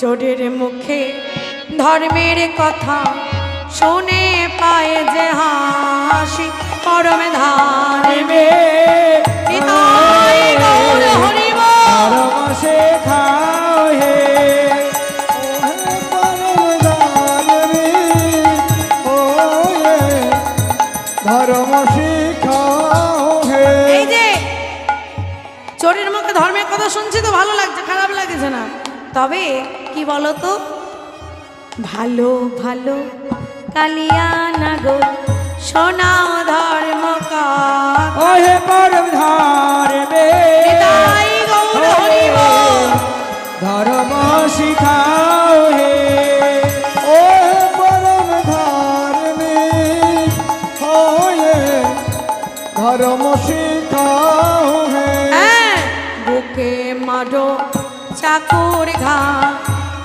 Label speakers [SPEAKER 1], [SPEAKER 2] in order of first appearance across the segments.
[SPEAKER 1] চোরের মুখে ধর্মের কথা শুনে পায় যে হাসি পরম ধারে নিতাই গৌর হরি বল।
[SPEAKER 2] ধর্ম শেখাও হে ধর্ম শেখাও হে।
[SPEAKER 1] এই যে চোরের মুখে ধর্মের কথা শুনছি তো ভালো লাগছে, খারাপ লাগছে না। তবে কি বলতো, ভালো ভালো কালিয়া নাগর শোনাও ধর্ম কথা।
[SPEAKER 2] ওহে পরম ধারে
[SPEAKER 1] নিতাই গৌর হরি বল।
[SPEAKER 2] ধর্ম শিখাও হে ওহে পরম ধারে ধর্ম শিখাও হে।
[SPEAKER 1] বুকে মারো চাকুর ঘা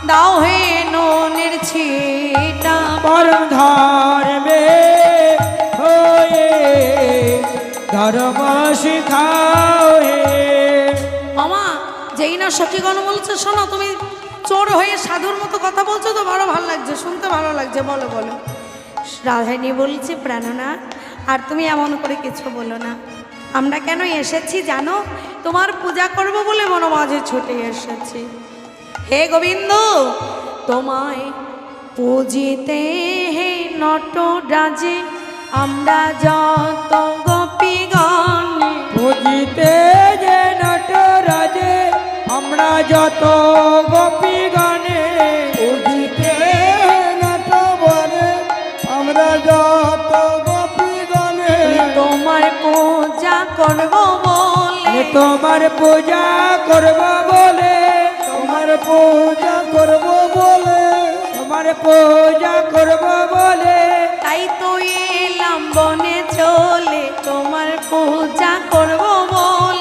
[SPEAKER 1] দাও হে নুনের ছিটা
[SPEAKER 2] পরম ধারে হয়ে ধর্ম শিখাও হে।
[SPEAKER 1] মামা যেই না সখীগণ বলছে, শোনো তুমি চোর হয়ে সাধুর মতো কথা বলছো তো বড় ভালো লাগছে, শুনতে ভালো লাগছে। বলো বলো। রাধারানী বলছে, প্রাণনাথ আর তুমি এমন করে কিছু বলো না। আমরা কেন এসেছি জানো? তোমার পূজা করব বলে মন মাঝে ছুটে এসেছি। হে গোবিন্দ, তোমায় পুজিতে হে নটরাজে আমরা যত গোপীগণ,
[SPEAKER 2] পুজিতে যে নটরাজে আমরা যত গোপীগণে, পুজিতে নটবরে আমরা যত গোপীগণে
[SPEAKER 1] তোমার পূজা করব বলে,
[SPEAKER 2] তোমার পূজা করব বলে, তোমার পূজা করব বলে, তোমার পূজা করব বলে
[SPEAKER 1] তাই তো এলাম বনে চলে তোমার পূজা করব